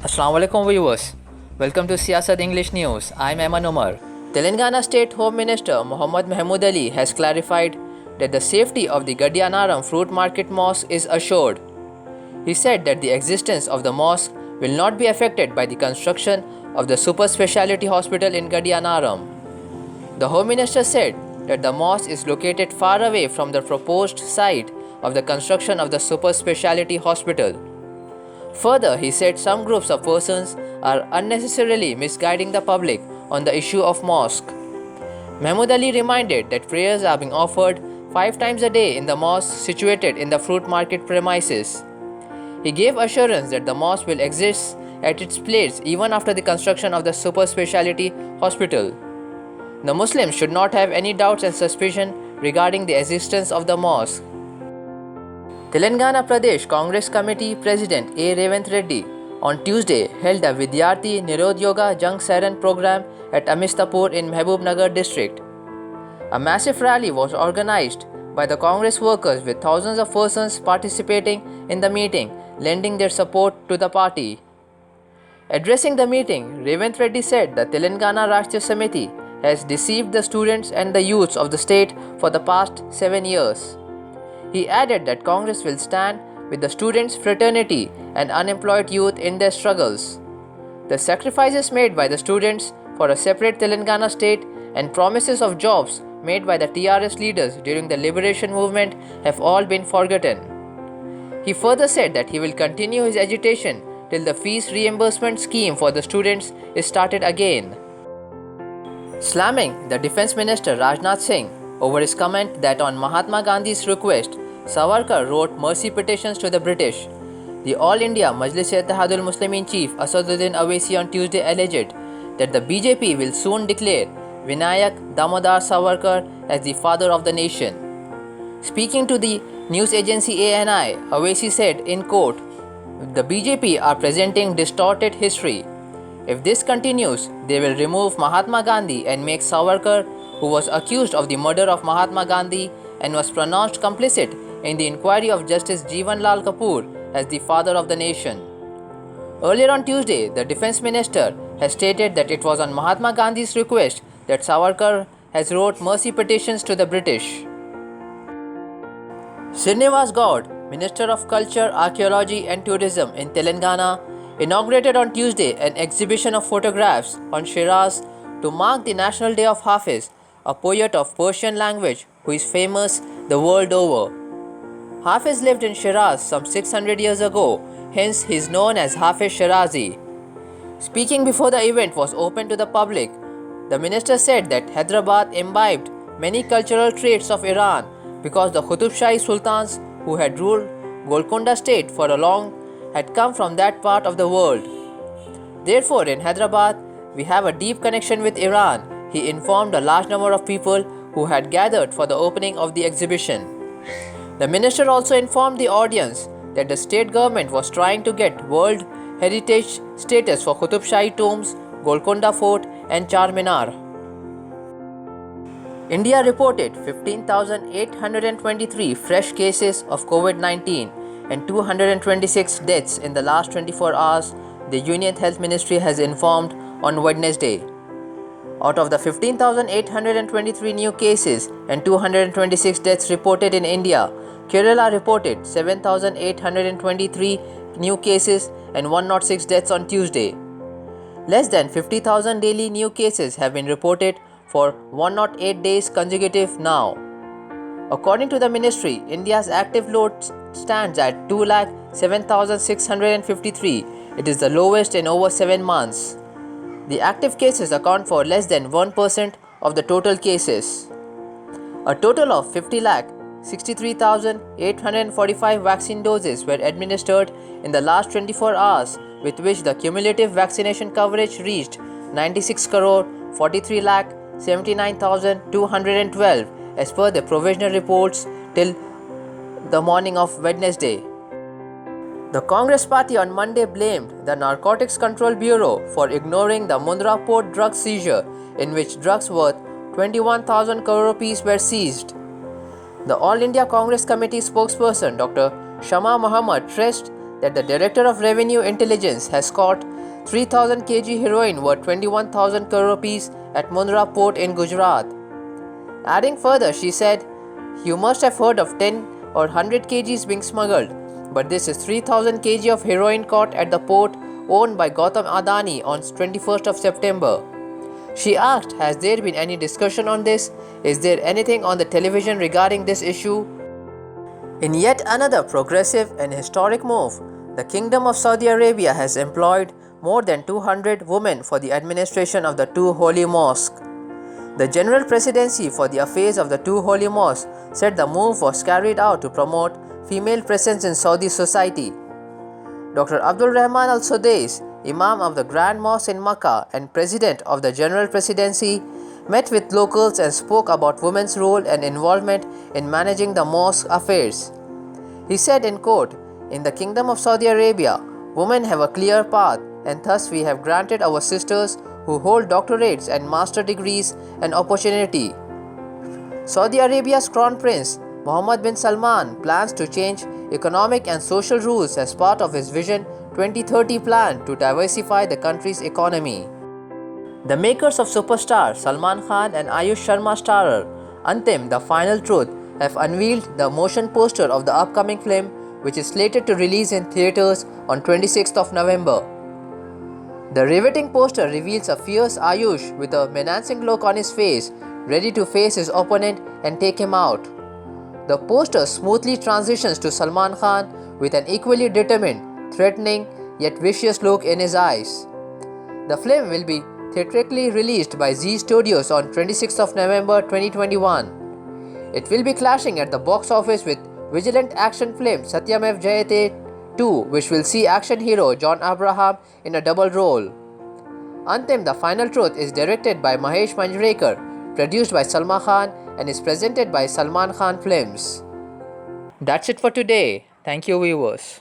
Assalamualaikum viewers. Welcome to Siyasat English News. I'm Eman Umar. Telangana State Home Minister Muhammad Mahmood Ali has clarified that the safety of the Gadianaram Fruit Market Mosque is assured. He said that the existence of the mosque will not be affected by the construction of the super speciality hospital in Gadianaram. The Home Minister said that the mosque is located far away from the proposed site of the construction of the super speciality hospital. Further, he said some groups of persons are unnecessarily misguiding the public on the issue of mosque. Mahmood Ali reminded that prayers are being offered 5 times a day in the mosque situated in the fruit market premises. He gave assurance that the mosque will exist at its place even after the construction of the super speciality hospital. The Muslims should not have any doubts and suspicion regarding the existence of the mosque. Telangana Pradesh Congress Committee President A. Revant Reddy on Tuesday held a Vidyarthi Nirodyoga Jang Saran program at Amistapur in Mehboob district. A massive rally was organized by the Congress workers with thousands of persons participating in the meeting, lending their support to the party. Addressing the meeting, Revant Reddy said the Telangana Rashtriya Samiti has deceived the students and the youths of the state for the past 7 years. He added that Congress will stand with the students' fraternity and unemployed youth in their struggles. The sacrifices made by the students for a separate Telangana state and promises of jobs made by the TRS leaders during the liberation movement have all been forgotten. He further said that he will continue his agitation till the fees reimbursement scheme for the students is started again. Slamming the Defence Minister Rajnath Singh over his comment that on Mahatma Gandhi's request, Savarkar wrote mercy petitions to the British. The All India Majlis-e-Ittehadul Muslimin chief Asaduddin Owaisi on Tuesday alleged that the BJP will soon declare Vinayak Damodar Savarkar as the father of the nation. Speaking to the news agency ANI, Owaisi said in court, "The BJP are presenting distorted history. If this continues, they will remove Mahatma Gandhi and make Savarkar, who was accused of the murder of Mahatma Gandhi and was pronounced complicit in the inquiry of Justice Jeevan Lal Kapoor, as the father of the nation." Earlier on Tuesday, the Defence Minister has stated that it was on Mahatma Gandhi's request that Savarkar has wrote mercy petitions to the British. Srinivas Gaud, Minister of Culture, Archaeology and Tourism in Telangana, inaugurated on Tuesday an exhibition of photographs on Shiraz to mark the National Day of Hafiz, a poet of Persian language who is famous the world over. Hafiz lived in Shiraz some 600 years ago, hence he is known as Hafiz Shirazi. Speaking before the event was open to the public, the minister said that Hyderabad imbibed many cultural traits of Iran because the Qutub Shahi sultans who had ruled Golconda state for a long had come from that part of the world. Therefore, in Hyderabad, we have a deep connection with Iran, he informed a large number of people who had gathered for the opening of the exhibition. The minister also informed the audience that the state government was trying to get World Heritage status for Qutub Shahi tombs, Golconda Fort and Charminar. India reported 15,823 fresh cases of COVID-19 and 226 deaths in the last 24 hours, the Union Health Ministry has informed on Wednesday. Out of the 15,823 new cases and 226 deaths reported in India, Kerala reported 7,823 new cases and 106 deaths on Tuesday. Less than 50,000 daily new cases have been reported for 108 days consecutive now. According to the ministry, India's active load stands at 207,653. It is the lowest in over 7 months. The active cases account for less than 1% of the total cases. A total of 50,63,845 vaccine doses were administered in the last 24 hours, with which the cumulative vaccination coverage reached 96 crore 43 lakh 79,212 as per the provisional reports till the morning of Wednesday. The Congress party on Monday blamed the Narcotics Control Bureau for ignoring the Mundra port drug seizure, in which drugs worth 21,000 crore rupees were seized. The All India Congress Committee spokesperson Dr. Shama Muhammad stressed that the Director of Revenue Intelligence has caught 3000 kg heroin worth 21,000 crore rupees at Mundra port in Gujarat. Adding further, she said, "You must have heard of 10 or 100 kgs being smuggled, but this is 3000 kg of heroin caught at the port owned by Gautam Adani on 21st of September. She asked, "Has there been any discussion on this? Is there anything on the television regarding this issue?" In yet another progressive and historic move, the Kingdom of Saudi Arabia has employed more than 200 women for the administration of the two holy mosques. The General Presidency for the Affairs of the two holy mosques said the move was carried out to promote female presence in Saudi society. Dr. Abdul Rahman Al Sudais, Imam of the Grand Mosque in Makkah and President of the General Presidency, met with locals and spoke about women's role and involvement in managing the mosque affairs. He said in quote, "In the Kingdom of Saudi Arabia, women have a clear path, and thus we have granted our sisters who hold doctorates and master degrees an opportunity." Saudi Arabia's Crown Prince Mohammed bin Salman plans to change economic and social rules as part of his Vision 2030 plan to diversify the country's economy. The makers of Superstar Salman Khan and Ayush Sharma starrer Antim The Final Truth have unveiled the motion poster of the upcoming film, which is slated to release in theaters on 26th of November. The riveting poster reveals a fierce Ayush with a menacing look on his face, ready to face his opponent and take him out. The poster smoothly transitions to Salman Khan with an equally determined, threatening, yet vicious look in his eyes. The film will be theatrically released by Zee Studios on 26th of November 2021. It will be clashing at the box office with vigilant action film Satyamev Jayate 2, which will see action hero John Abraham in a double role. Antim The Final Truth is directed by Mahesh Manjrekar, produced by Salman Khan, and is presented by Salman Khan Films. That's it for today. Thank you, viewers.